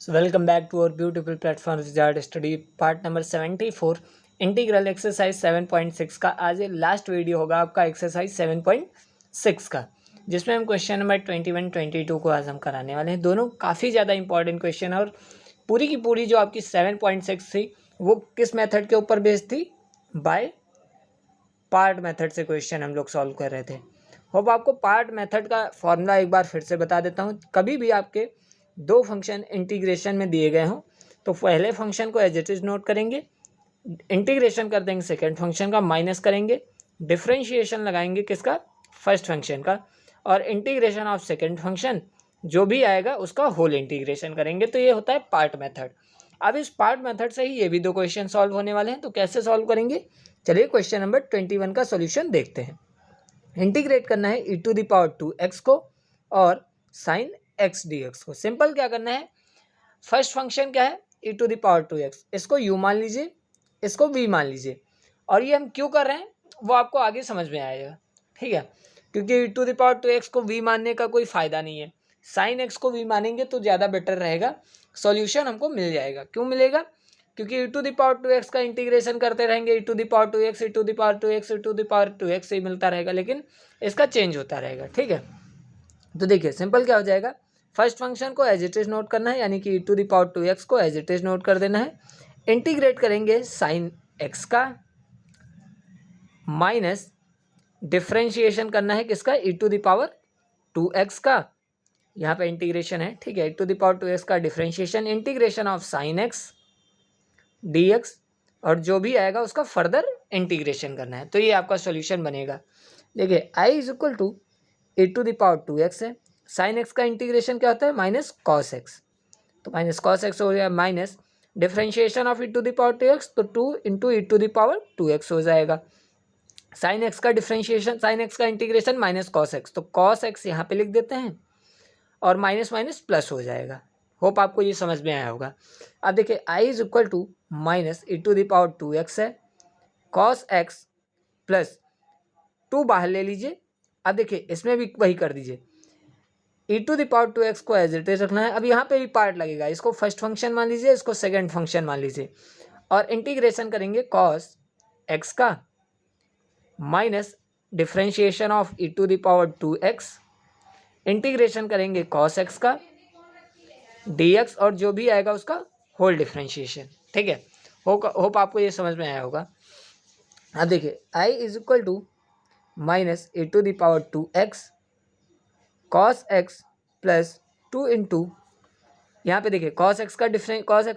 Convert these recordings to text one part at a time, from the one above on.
So welcome back to our beautiful platform Wizard Study part number 74 integral exercise 7.6 का आज ये last video होगा आपका एक्सरसाइज 7.6 का, जिसमें हम क्वेश्चन नंबर 21 22 को आज हम कराने वाले हैं। दोनों काफ़ी ज़्यादा इंपॉर्टेंट क्वेश्चन है और पूरी की पूरी जो आपकी 7.6 थी वो किस मेथड के ऊपर बेस्ड थी? बाय पार्ट मेथड से क्वेश्चन हम लोग सॉल्व कर रहे थे। होप आपको पार्ट मेथड का फॉर्मूला एक बार फिर से बता देता हूँ। कभी भी आपके दो फंक्शन इंटीग्रेशन में दिए गए हों तो पहले फंक्शन को एज इट इज नोट करेंगे, इंटीग्रेशन कर देंगे सेकेंड फंक्शन का, माइनस करेंगे, डिफ्रेंशिएशन लगाएंगे किसका? फर्स्ट फंक्शन का, और इंटीग्रेशन ऑफ सेकेंड फंक्शन जो भी आएगा उसका होल इंटीग्रेशन करेंगे। तो ये होता है पार्ट मेथड। अब इस पार्ट मेथड से ही ये भी दो क्वेश्चन सॉल्व होने वाले हैं। तो कैसे सॉल्व करेंगे? चलिए क्वेश्चन नंबर 21 का सॉल्यूशन देखते हैं। इंटीग्रेट करना है e⁻² को और साइन एक्स डी एक्स को। सिंपल क्या करना है, फर्स्ट फंक्शन क्या है? e⁻²x, इसको u मान लीजिए, इसको v मान लीजिए, और ये हम क्यों कर रहे हैं वो आपको आगे समझ में आएगा, ठीक है? क्योंकि e⁻²x को v मानने का कोई फ़ायदा नहीं है, साइन x को v मानेंगे तो ज़्यादा बेटर रहेगा, सॉल्यूशन हमको मिल जाएगा। क्यों मिलेगा? क्योंकि e⁻²x का इंटीग्रेशन करते रहेंगे, e⁻²x ही मिलता रहेगा, लेकिन इसका चेंज होता रहेगा, ठीक है? तो देखिए सिंपल क्या हो जाएगा, फर्स्ट फंक्शन को एज इट इज नोट करना है, यानी कि e⁻²x को एज इट इज नोट कर देना है। इंटीग्रेट करेंगे साइन x का, माइनस डिफ्रेंशिएशन करना है किसका? e⁻² का। यहाँ पे इंटीग्रेशन है, ठीक है? e⁻² का differentiation, integration of sine x dx, और जो भी आएगा उसका फर्दर इंटीग्रेशन करना है। तो ये आपका सॉल्यूशन बनेगा। देखिए i is equal to e⁻²x है, साइन x का इंटीग्रेशन क्या होता है? माइनस कॉस x, तो माइनस कॉस x हो गया, माइनस डिफ्रेंशिएशन ऑफ e⁻²x, तो 2 इंटू e⁻²x हो जाएगा। साइन x का डिफ्रेंशिएशन, साइन x का इंटीग्रेशन माइनस कॉस x, तो कॉस x यहाँ पे लिख देते हैं और माइनस माइनस प्लस हो जाएगा। होप आपको ये समझ में आया होगा। अब देखिए i is equal to minus e⁻²x है, कॉस x प्लस 2 बाहर ले लीजिए। अब देखिए इसमें भी वही कर दीजिए, e⁻²x को एज इट इज रखना है। अब यहाँ पे भी पार्ट लगेगा, इसको फर्स्ट फंक्शन मान लीजिए, इसको सेकंड फंक्शन मान लीजिए, और इंटीग्रेशन करेंगे कॉस x का, minus differentiation of e⁻²x, integration करेंगे कॉस x का dx, और जो भी आएगा उसका होल डिफ्रेंशिएशन, ठीक है? होप आपको ये समझ में आया होगा। अब देखिए i is equal to minus e⁻²x cos x plus 2 into, यहाँ पे देखिए कॉस x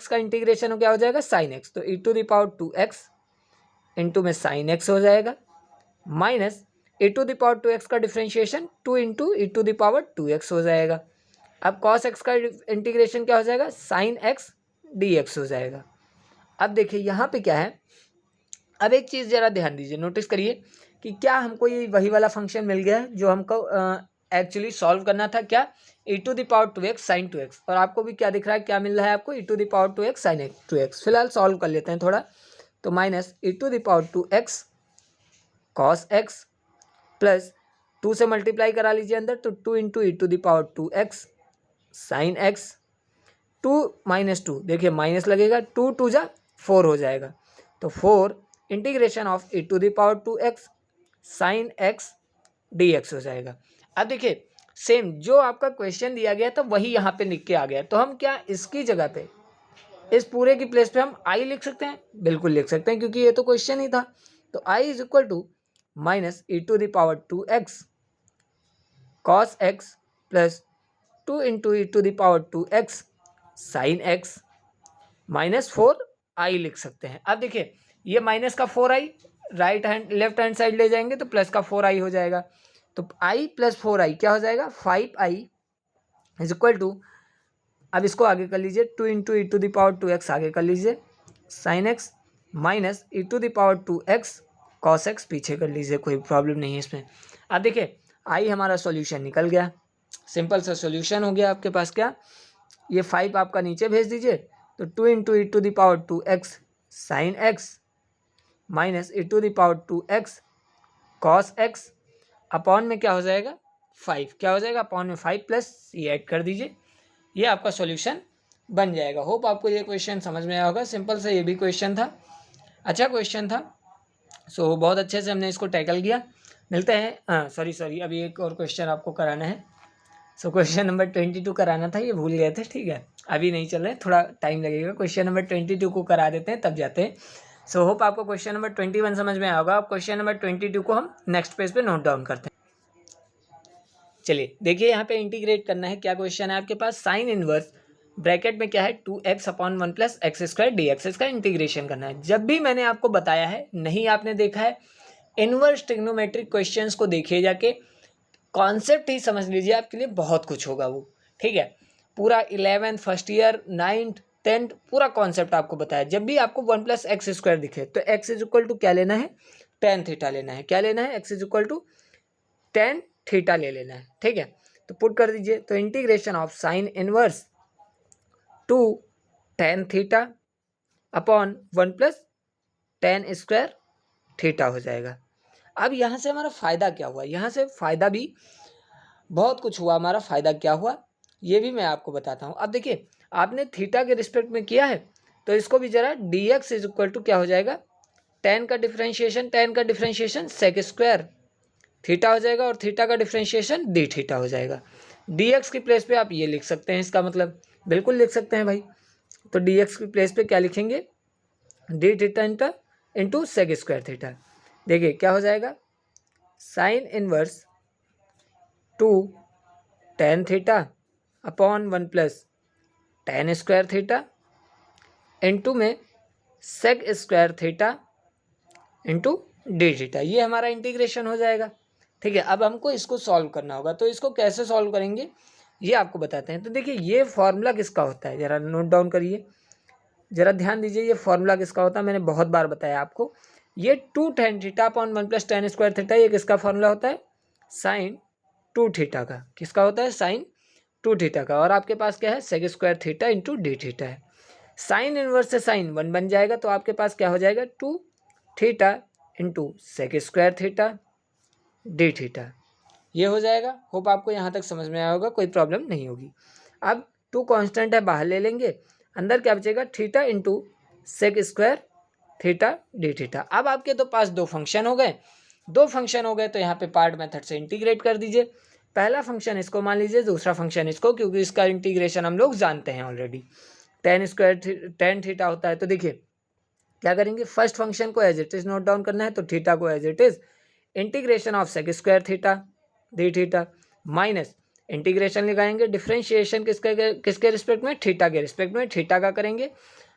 का इंटीग्रेशन क्या हो जाएगा? साइन x, तो e⁻²x इंटू में साइन x हो जाएगा, माइनस e⁻²x का डिफ्रेंशिएशन 2 इंटू e⁻²x हो जाएगा। अब कॉस x का इंटीग्रेशन क्या हो जाएगा? साइन x dx हो जाएगा। अब देखिए यहाँ पे क्या है, अब एक चीज़ ज़रा ध्यान दीजिए, नोटिस करिए कि क्या हमको ये वही वाला फंक्शन मिल गया है जो हमको एक्चुअली सॉल्व करना था। क्या? e⁻²x sin 2x, और आपको भी क्या दिख रहा है, क्या मिल रहा है आपको? e⁻²x sin 2x। फिलहाल सॉल्व कर लेते हैं थोड़ा, तो minus e⁻²x cos x plus 2 से मल्टीप्लाई करा लीजिए अंदर, तो 2 into e⁻²x sine x, 2 minus 2, देखिए माइनस लगेगा, 2 2 जा 4 हो जाएगा, तो 4 integration of e⁻²x sine x dx हो जाएगा। अब देखिए सेम जो आपका क्वेश्चन दिया गया था वही यहाँ पे लिख के आ गया, तो हम क्या इसकी जगह पे, इस पूरे की प्लेस पे हम i लिख सकते हैं? बिल्कुल लिख सकते हैं, क्योंकि ये तो क्वेश्चन ही था। तो i is equal to minus e⁻²x cos x plus 2 into e⁻²x sine x minus 4i लिख सकते हैं। अब देखिए ये माइनस का 4i लेफ्ट हैंड साइड ले जाएंगे तो प्लस का 4i हो जाएगा, तो i प्लस 4i क्या हो जाएगा? 5i इज इक्वल टू, अब इसको आगे कर लीजिए, 2 इंटू e⁻²x आगे कर लीजिए, sine x minus e⁻²x cos x पीछे कर लीजिए, कोई प्रॉब्लम नहीं है इसमें। अब देखिए i हमारा सॉल्यूशन निकल गया, सिंपल सा सॉल्यूशन हो गया आपके पास। क्या? ये 5 आपका नीचे भेज दीजिए, तो 2 into e⁻²x sine x minus e⁻²x cos x upon में क्या हो जाएगा? 5, क्या हो जाएगा? अपॉन में 5 प्लस ये ऐड कर दीजिए, ये आपका सॉल्यूशन बन जाएगा। होप आपको ये क्वेश्चन समझ में आया होगा। सिंपल सा ये भी क्वेश्चन था, अच्छा क्वेश्चन था। सो बहुत अच्छे से हमने इसको टैकल किया। मिलते हैं, सॉरी अभी एक और क्वेश्चन आपको कराना है। सो क्वेश्चन नंबर 22 कराना था, ये भूल गए थे, ठीक है, अभी नहीं चल रहे, थोड़ा टाइम लगेगा। क्वेश्चन नंबर 22 को करा देते हैं, तब जाते हैं। सो होप आपको क्वेश्चन नंबर 21 समझ में आया होगा। अब क्वेश्चन नंबर 22 को हम नेक्स्ट पेज पे नोट डाउन करते हैं। चलिए देखिए, यहाँ पे इंटीग्रेट करना है। क्या क्वेश्चन है आपके पास? साइन इनवर्स ब्रैकेट में क्या है 2x/1 + x² dx, इसका इंटीग्रेशन करना है। जब भी मैंने आपको बताया है, नहीं आपने देखा है, इनवर्स ट्रिग्नोमेट्रिक क्वेश्चंस को देखिए जाके, कॉन्सेप्ट ही समझ लीजिए, आपके लिए बहुत कुछ होगा वो, ठीक है। पूरा 11th first year 9th 10th पूरा कॉन्सेप्ट आपको बताया। जब भी आपको 1 + x² दिखे तो x = क्या लेना है? tan थीटा लेना है। क्या लेना है? x = tan थीटा ले लेना है, ठीक है। तो पुट कर दीजिए, तो integration of sine inverse 2 tan theta upon 1 + tan² theta हो जाएगा। अब यहाँ से हमारा फ़ायदा क्या हुआ? यहाँ से फ़ायदा भी बहुत कुछ हुआ। हमारा फ़ायदा क्या हुआ ये भी मैं आपको बताता हूँ। अब देखिए, आपने थीटा के रिस्पेक्ट में किया है, तो इसको भी जरा dx = क्या हो जाएगा? tan का डिफ्रेंशिएशन sec² थीटा हो जाएगा, और थीटा का डिफ्रेंशिएशन d थीटा हो जाएगा। dx की प्लेस पे आप ये लिख सकते हैं, इसका मतलब बिल्कुल लिख सकते हैं भाई। तो dx की प्लेस पे क्या लिखेंगे? d theta into sec² theta. देखिए क्या हो जाएगा? Sine inverse 2 tan theta upon 1 + tan² theta into में sec² theta into D theta. ये हमारा इंटीग्रेशन हो जाएगा, ठीक है। अब हमको इसको सॉल्व करना होगा, तो इसको कैसे सॉल्व करेंगे ये आपको बताते हैं। तो देखिए, ये फॉर्मूला किसका होता है, ज़रा नोट डाउन करिए, ज़रा ध्यान दीजिए। ये फॉर्मूला किसका होता है, मैंने बहुत बार बताया आपको। ये 2 tan theta upon 1 + tan² theta, ये किसका फॉर्मूला होता है? साइन 2 थीटा का। किसका होता है? साइन 2 थीटा का। और आपके पास क्या है? sec² theta into D theta है। साइन इनवर्स से साइन 1 बन जाएगा, तो आपके पास क्या हो जाएगा? 2 theta into sec² theta d theta, ये हो जाएगा। होप आपको यहाँ तक समझ में आया होगा, कोई प्रॉब्लम नहीं होगी। अब 2 कांस्टेंट है, बाहर ले लेंगे, अंदर क्या बचेगा? Theta into sec² theta d theta. अब आपके तो पास 2 फंक्शन हो गए, 2 फंक्शन हो गए, तो यहाँ पे पार्ट मेथड से इंटीग्रेट कर दीजिए। पहला फंक्शन इसको मान लीजिए, दूसरा फंक्शन इसको, क्योंकि इसका इंटीग्रेशन हम लोग जानते हैं ऑलरेडी, tan थीटा होता है। तो देखिए क्या करेंगे, फर्स्ट फंक्शन को as it is note down करना है, तो थीटा को as it is integration of sec² theta d theta minus integration लगाएंगे, डिफ्रेंशिएशन किसके रिस्पेक्ट में? थीटा के रिस्पेक्ट में, थीटा का करेंगे।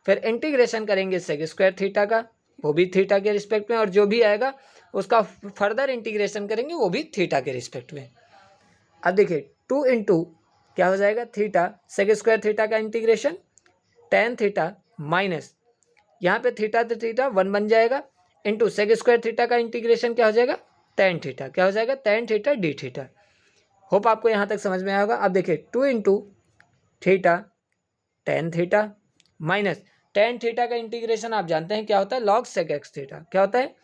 फिर इंटीग्रेशन करेंगे sec² थीटा का, वो भी थीटा के रिस्पेक्ट में, और जो भी आएगा उसका फर्दर इंटीग्रेशन करेंगे, वो भी थीटा के रिस्पेक्ट में। अब देखिए 2 इंटू क्या हो जाएगा? थीटा sec² थीटा का इंटीग्रेशन tan थीटा माइनस, यहाँ पे थीटा तो थीटा 1 बन जाएगा, इंटू sec² थीटा का इंटीग्रेशन क्या हो जाएगा? tan theta. क्या हो जाएगा? tan theta d theta. Hope आपको यहाँ तक समझ में आया होगा। अब देखिए 2 into theta tan theta minus tan theta का इंटीग्रेशन आप जानते हैं क्या होता है? log sec x theta. क्या होता है?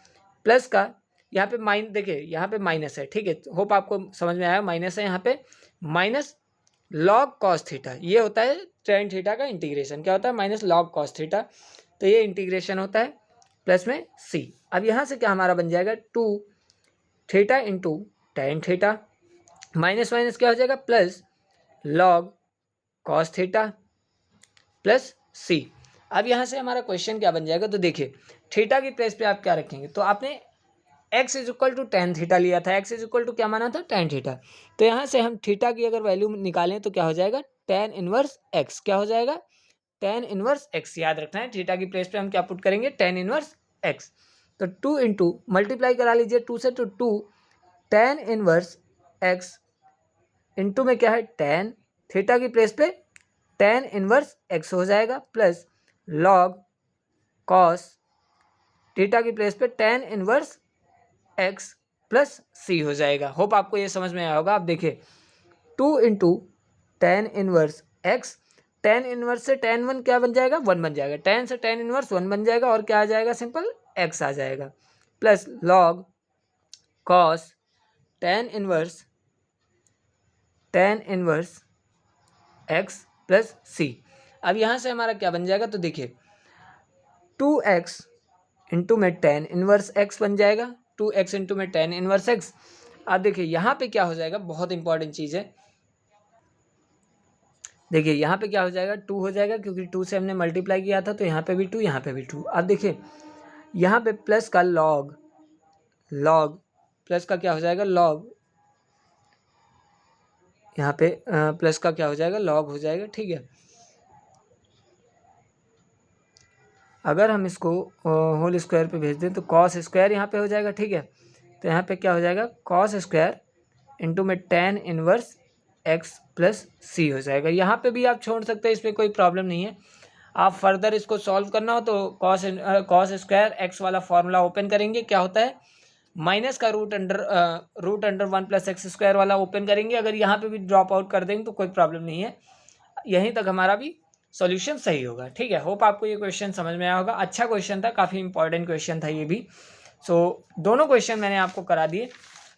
प्लस का, यहाँ पे देखिए यहाँ पे माइनस है, ठीक है, होप आपको समझ में आया, माइनस है यहाँ पे, माइनस log cos थीटा, ये होता है tan थीटा का इंटीग्रेशन। क्या होता है? Minus log cos theta. तो ये इंटीग्रेशन होता है प्लस में c। अब यहाँ से क्या हमारा बन जाएगा? 2 theta into tan theta minus minus क्या हो जाएगा? Plus log cos theta plus c। अब यहाँ से हमारा क्वेश्चन क्या बन जाएगा? तो देखिए थीटा की प्लेस पे आप क्या रखेंगे? तो आपने x = tan थीटा लिया था, x = क्या माना था? tan theta. तो यहाँ से हम थीटा की अगर वैल्यू निकालें तो क्या हो जाएगा? tan inverse x। क्या हो जाएगा? tan inverse x। याद रखना है, थीटा की प्लेस पे हम क्या पुट करेंगे? tan inverse x। तो 2 इंटू मल्टीप्लाई करा लीजिए 2 से, तो 2 tan इनवर्स x इंटू में क्या है? tan थीटा की प्लेस पे tan इनवर्स x हो जाएगा, प्लस log cos थीटा की प्लेस पे tan inverse x plus c हो जाएगा। होप आपको ये समझ में आया होगा। आप देखिए 2 into tan inverse x, tan inverse से tan 1 क्या बन जाएगा? 1 बन जाएगा, tan से tan इनवर्स 1 बन जाएगा, और क्या आ जाएगा? सिंपल x आ जाएगा, plus log cos tan inverse x plus c। अब यहाँ से हमारा क्या बन जाएगा, तो देखिए 2x इंटू में टेन इनवर्स x बन जाएगा, 2x इंटू में टेन इनवर्स x। अब देखिए यहाँ पे क्या हो जाएगा, बहुत इंपॉर्टेंट चीज़ है, देखिए यहाँ पे क्या हो जाएगा, 2 हो जाएगा क्योंकि 2 से हमने मल्टीप्लाई किया था, तो यहाँ पे भी 2, यहाँ पे भी 2। अब देखिए यहाँ पे प्लस का लॉग, प्लस का क्या हो जाएगा, लॉग, यहाँ पे प्लस का क्या हो जाएगा, लॉग हो जाएगा, ठीक है। अगर हम इसको होल स्क्वायर पे भेज दें तो कॉस स्क्वायर यहाँ पे हो जाएगा, ठीक है। तो यहाँ पे क्या हो जाएगा, कॉस स्क्वायर इंटू में टेन इनवर्स एक्स प्लस सी हो जाएगा। यहाँ पे भी आप छोड़ सकते हैं, इसमें कोई प्रॉब्लम नहीं है। आप फर्दर इसको सॉल्व करना हो तो कॉस स्क्वायर एक्स वाला फॉर्मूला ओपन करेंगे, क्या होता है, माइनस का root under 1 plus x square वाला ओपन करेंगे। अगर यहाँ पे भी ड्रॉप आउट कर देंगे तो कोई प्रॉब्लम नहीं है, यहीं तक हमारा भी सॉल्यूशन सही होगा, ठीक है। होप आपको ये क्वेश्चन समझ में आया होगा। अच्छा क्वेश्चन था, काफ़ी इंपॉर्टेंट क्वेश्चन था ये भी। सो दोनों क्वेश्चन मैंने आपको करा दिए।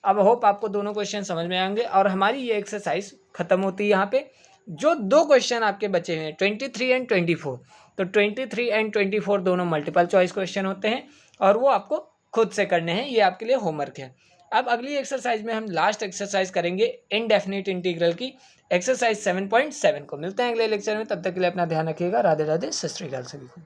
अब होप आपको दोनों क्वेश्चन समझ में आएंगे और हमारी ये एक्सरसाइज खत्म होती है यहाँ पे। जो दो क्वेश्चन आपके बचे हैं 23 एंड 24, तो 23 एंड 24 दोनों मल्टीपल चॉइस क्वेश्चन होते हैं और वो आपको खुद से करने हैं, ये आपके लिए होमवर्क है। अब अगली एक्सरसाइज में हम लास्ट एक्सरसाइज करेंगे इनडेफिनिट इंटीग्रल की, एक्सरसाइज 7.7 को। मिलते हैं अगले लेक्चर में, तब तक के लिए अपना ध्यान रखिएगा। राधे राधे, सत श्री अकाल सभी को।